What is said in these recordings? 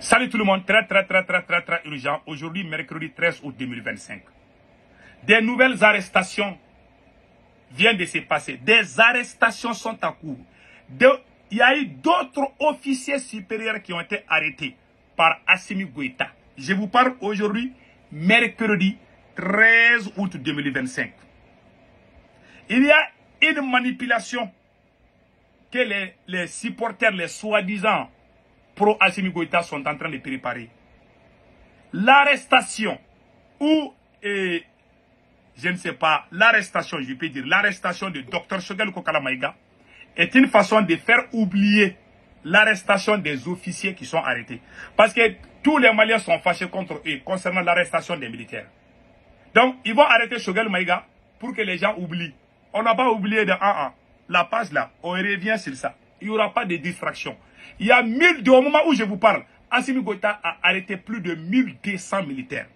Salut tout le monde, très urgent. Aujourd'hui, mercredi 13 août 2025. Des nouvelles arrestations viennent de se passer. Des arrestations sont en cours. Il y a eu d'autres officiers supérieurs qui ont été arrêtés par Assimi Goïta. Je vous parle aujourd'hui, mercredi 13 août 2025. Il y a une manipulation que les supporters, les soi-disant pro-Assimi Goïta sont en train de préparer. L'arrestation ou, je ne sais pas, l'arrestation, je peux dire, l'arrestation de Dr Choguel Kokala Maïga est une façon de faire oublier l'arrestation des officiers qui sont arrêtés. Parce que tous les Maliens sont fâchés contre eux concernant l'arrestation des militaires. Donc, ils vont arrêter Choguel Maïga pour que les gens oublient. On n'a pas oublié de la page là, on revient sur ça. Il n'y aura pas de distraction. Il y a au moment où je vous parle, Assimi Goïta a arrêté plus de 1200 militaires.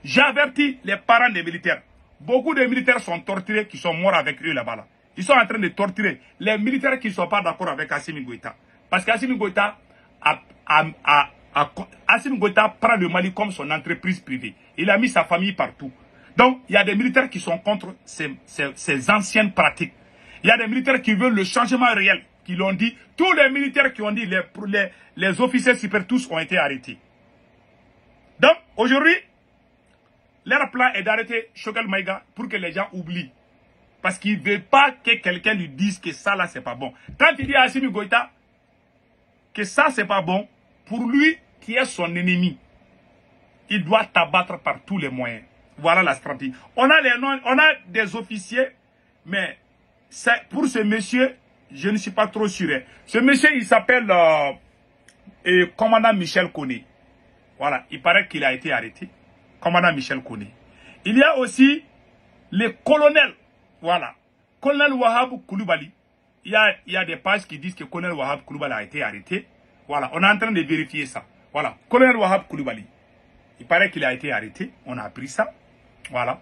J'avertis les parents des militaires. Beaucoup de militaires sont torturés qui sont morts avec eux là-bas. Là. Ils sont en train de torturer les militaires qui ne sont pas d'accord avec Assimi Goïta. Parce qu'Assimi Goïta Assimi Goïta prend le Mali comme son entreprise privée. Il a mis sa famille partout. Donc, il y a des militaires qui sont contre ces anciennes pratiques. Il y a des militaires qui veulent le changement réel, qui l'ont dit. Tous les militaires qui ont dit, les officiers supérieurs, tous ont été arrêtés. Donc, aujourd'hui, leur plan est d'arrêter Choguel Maïga pour que les gens oublient. Parce qu'il ne veut pas que quelqu'un lui dise que ça, là, c'est pas bon. Quand il dit à Assimi Goïta que ça, c'est pas bon, pour lui, qui est son ennemi, il doit t'abattre par tous les moyens. Voilà la stratégie. On a les noms, on a des officiers, mais pour ce monsieur, je ne suis pas trop sûr. Ce monsieur, il s'appelle commandant Michel Koné. Voilà, il paraît qu'il a été arrêté. Commandant Michel Koné. Il y a aussi le colonel. Voilà. Colonel Wahab Koulibaly. Il y a des pages qui disent que colonel Wahab Koulibaly a été arrêté. Voilà, on est en train de vérifier ça. Voilà, colonel Wahab Koulibaly. Il paraît qu'il a été arrêté. On a appris ça. Voilà.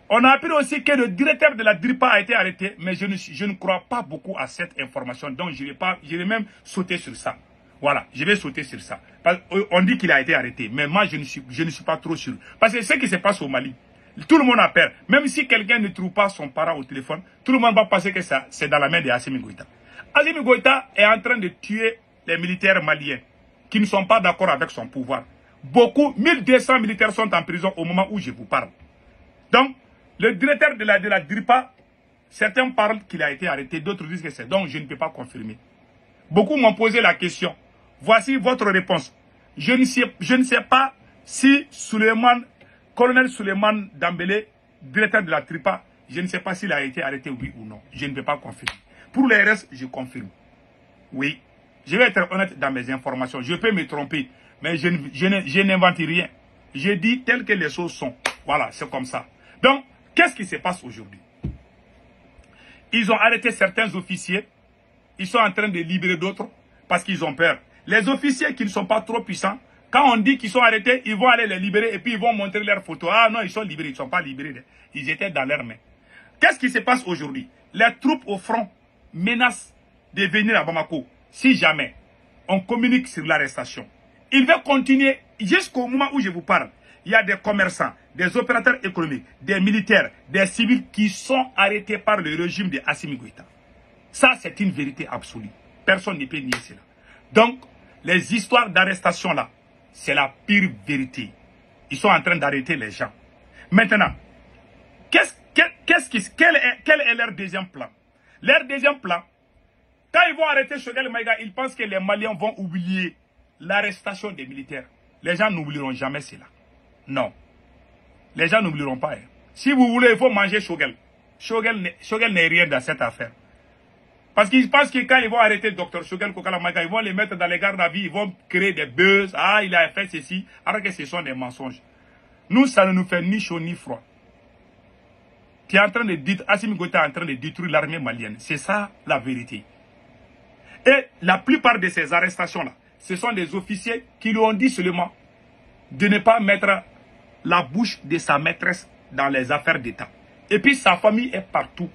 On a appris aussi que le directeur de la DIRPA a été arrêté, mais je ne crois pas beaucoup à cette information. Donc, je vais même sauter sur ça. Voilà, je vais sauter sur ça. On dit qu'il a été arrêté, mais moi, je ne suis pas trop sûr. Parce que ce qui se passe au Mali, tout le monde a peur. Même si quelqu'un ne trouve pas son parent au téléphone, tout le monde va penser que c'est dans la main de Assimi Goïta. Assimi Goïta est en train de tuer les militaires maliens qui ne sont pas d'accord avec son pouvoir. Beaucoup, 1200 militaires sont en prison au moment où je vous parle. Donc, le directeur de la DIRPA, certains parlent qu'il a été arrêté, d'autres disent que c'est. Donc, je ne peux pas confirmer. Beaucoup m'ont posé la question. Voici votre réponse. Je ne sais pas si colonel Suleiman Dambélé, directeur de la DIRPA, je ne sais pas s'il a été arrêté, oui ou non. Je ne peux pas confirmer. Pour les restes, je confirme. Oui. Je vais être honnête dans mes informations. Je peux me tromper, mais je n'invente rien. Je dis tel que les choses sont. Voilà, c'est comme ça. Donc, qu'est-ce qui se passe aujourd'hui? Ils ont arrêté certains officiers. Ils sont en train de libérer d'autres parce qu'ils ont peur. Les officiers qui ne sont pas trop puissants, quand on dit qu'ils sont arrêtés, ils vont aller les libérer et puis ils vont montrer leurs photos. Ah non, ils sont libérés. Ils ne sont pas libérés. Ils étaient dans leurs mains. Qu'est-ce qui se passe aujourd'hui? Les troupes au front menacent de venir à Bamako. Si jamais on communique sur l'arrestation, il va continuer jusqu'au moment où je vous parle. Il y a des commerçants, des opérateurs économiques, des militaires, des civils qui sont arrêtés par le régime de Assimi Goïta. Ça, c'est une vérité absolue. Personne ne peut nier cela. Donc, les histoires d'arrestation là, c'est la pire vérité. Ils sont en train d'arrêter les gens. Maintenant, quel est leur deuxième plan? Leur deuxième plan, quand ils vont arrêter Choguel Maïga, ils pensent que les Maliens vont oublier l'arrestation des militaires. Les gens n'oublieront jamais cela. Non. Les gens n'oublieront pas. Hein. Si vous voulez, il faut manger Choguel. Choguel n'est rien dans cette affaire. Parce qu'ils pensent que quand ils vont arrêter le docteur Choguel Kokala Maïga, ils vont les mettre dans les gardes à vie, ils vont créer des buzz. Ah, il a fait ceci. Alors que ce sont des mensonges. Nous, ça ne nous fait ni chaud ni froid. Tu es en train de dire, Assimi Goïta est en train de détruire l'armée malienne. C'est ça la vérité. Et la plupart de ces arrestations-là, ce sont des officiers qui lui ont dit seulement de ne pas mettre la bouche de sa maîtresse dans les affaires d'État. Et puis sa famille est partout.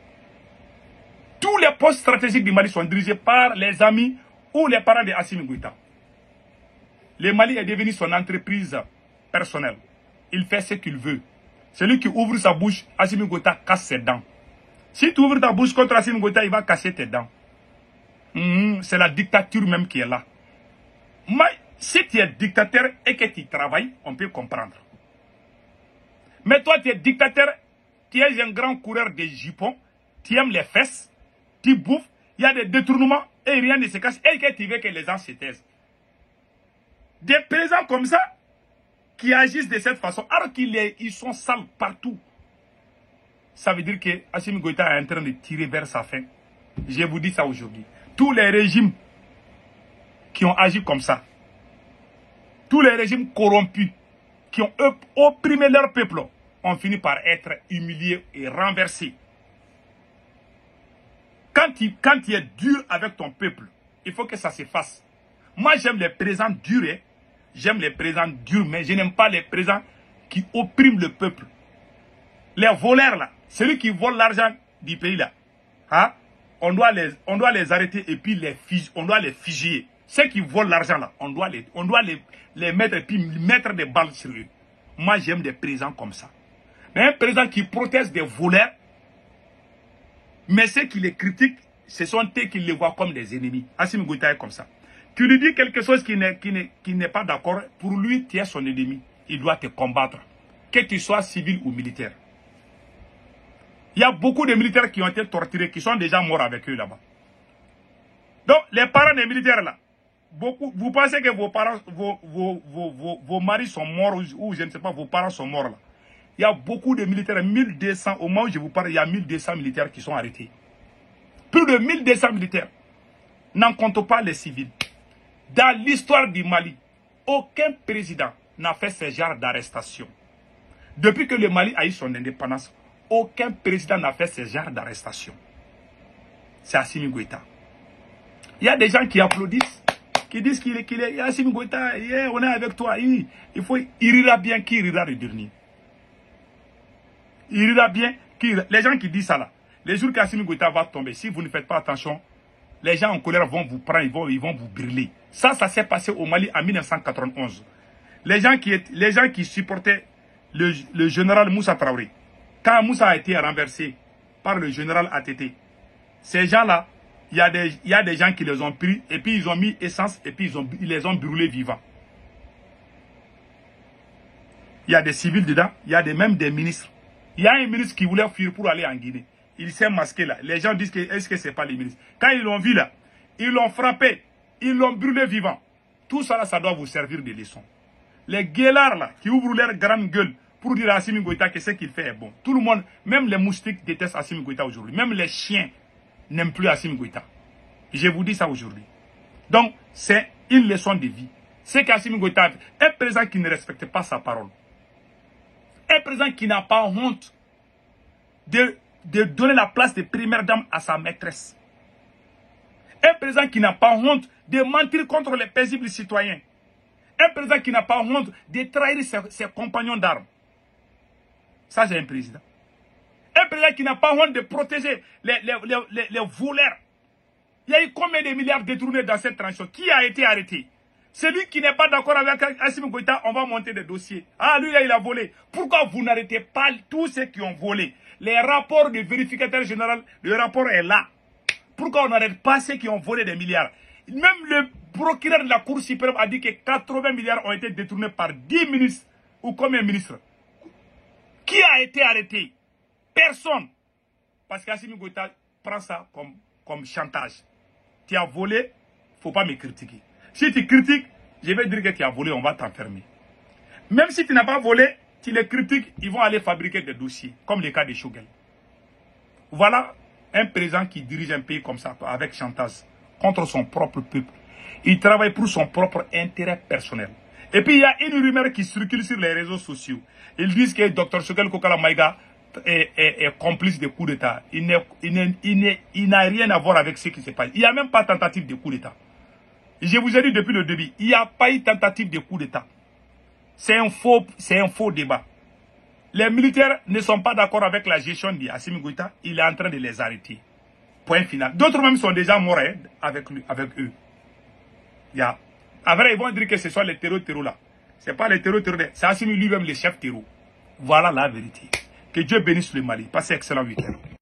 Tous les postes stratégiques du Mali sont dirigés par les amis ou les parents de Assimi Goïta. Le Mali est devenu son entreprise personnelle. Il fait ce qu'il veut. Celui qui ouvre sa bouche, Assimi Goïta casse ses dents. Si tu ouvres ta bouche contre Assimi Goïta, il va casser tes dents. C'est la dictature même qui est là. Mais si tu es dictateur et que tu travailles, on peut comprendre. Mais toi, tu es dictateur, tu es un grand coureur de jupons, tu aimes les fesses, tu bouffes, il y a des détournements et rien ne se casse et que tu veux que les gens se taisent. Des présidents comme ça, qui agissent de cette façon, alors qu'ils sont sales partout. Ça veut dire que Assimi Goïta est en train de tirer vers sa fin. Je vous dis ça aujourd'hui. Tous les régimes qui ont agi comme ça, tous les régimes corrompus, qui ont opprimé leur peuple, ont fini par être humiliés et renversés. Quand tu es dur avec ton peuple, il faut que ça se fasse. Moi, j'aime les présidents durs. J'aime les présidents durs, mais je n'aime pas les présidents qui oppriment le peuple. Les voleurs, là, celui qui vole l'argent du pays, là, hein, on doit les arrêter et puis on doit les figer. Ceux qui volent l'argent, là, on doit les mettre et puis mettre des balles sur eux. Moi, j'aime des présidents comme ça. Mais un président qui protège des voleurs, mais ceux qui les critiquent, ce sont eux qui les voient comme des ennemis. Assimi Goïta est comme ça. Tu lui dis quelque chose qui n'est pas d'accord, pour lui, tu es son ennemi. Il doit te combattre. Que tu sois civil ou militaire. Il y a beaucoup de militaires qui ont été torturés, qui sont déjà morts avec eux là-bas. Donc, les parents des militaires là, vous pensez que vos parents, vos maris sont morts ou je ne sais pas, vos parents sont morts là. Il y a beaucoup de militaires, 1200, au moment où je vous parle, il y a 1200 militaires qui sont arrêtés. Plus de 1200 militaires. N'en compte pas les civils. Dans l'histoire du Mali, aucun président n'a fait ce genre d'arrestation. Depuis que le Mali a eu son indépendance, aucun président n'a fait ce genre d'arrestation. C'est Assimi Goïta. Il y a des gens qui applaudissent, qui disent qu'il est Assimi Goïta, on est avec toi. Il rira bien, qui rira le dernier. Il rira bien, les gens qui disent ça là, les jours qu'Assimi Goïta va tomber, si vous ne faites pas attention, les gens en colère vont vous prendre, ils vont vous brûler. Ça s'est passé au Mali en 1991. Les gens qui supportaient le général Moussa Traoré, quand Moussa a été renversé par le général ATT, ces gens-là, il y a des gens qui les ont pris, et puis ils ont mis essence, et puis ils les ont brûlés vivants. Il y a des civils dedans, il y a même des ministres. Il y a un ministre qui voulait fuir pour aller en Guinée. Il s'est masqué là. Les gens disent que est-ce que ce n'est pas les ministres. Quand ils l'ont vu là, ils l'ont frappé, ils l'ont brûlé vivant. Tout ça là, ça doit vous servir de leçon. Les guélards là, qui ouvrent leur grande gueule pour dire à Assimi Goïta que ce qu'il fait est bon. Tout le monde, même les moustiques détestent Assimi Goïta aujourd'hui. Même les chiens n'aiment plus Assimi Goïta. Je vous dis ça aujourd'hui. Donc, c'est une leçon de vie. C'est qu'Assimi Goïta est un président qui ne respecte pas sa parole. Un président qui n'a pas honte de donner la place de première dame à sa maîtresse. Un président qui n'a pas honte de mentir contre les paisibles citoyens. Un président qui n'a pas honte de trahir ses compagnons d'armes. Ça, c'est un président. Un président qui n'a pas honte de protéger les voleurs. Il y a eu combien de milliards détournés dans cette transaction? Qui a été arrêté? Celui qui n'est pas d'accord avec Assimi Goïta, on va monter des dossiers. Ah, lui, là, il a volé. Pourquoi vous n'arrêtez pas tous ceux qui ont volé? Les rapports du vérificateur général, le rapport est là. Pourquoi on n'arrête pas ceux qui ont volé des milliards? Même le procureur de la Cour suprême a dit que 80 milliards ont été détournés par 10 ministres. Ou combien de ministres? Qui a été arrêté? Personne. Parce qu'Assimi Goïta prend ça comme chantage. Tu as volé, il ne faut pas me critiquer. Si tu critiques, je vais dire que tu as volé, on va t'enfermer. Même si tu n'as pas volé, tu les critiques, ils vont aller fabriquer des dossiers, comme le cas de Choguel. Voilà un président qui dirige un pays comme ça, avec chantage, contre son propre peuple. Il travaille pour son propre intérêt personnel. Et puis il y a une rumeur qui circule sur les réseaux sociaux. Ils disent que Dr Choguel Kokala Maïga est complice de coup d'État. Il n'a rien à voir avec ce qui se passe. Il n'y a même pas tentative de coup d'État. Je vous ai dit depuis le début, il n'y a pas eu tentative de coup d'État. C'est un faux débat. Les militaires ne sont pas d'accord avec la gestion d'Assimi Goïta. Il est en train de les arrêter. Point final. D'autres même sont déjà morts avec eux. Après, ils vont dire que ce sont les terreaux là. Ce n'est pas les terreaux, c'est Assimi lui-même le chef terreau. Voilà la vérité. Que Dieu bénisse le Mali. Passez excellent week-end.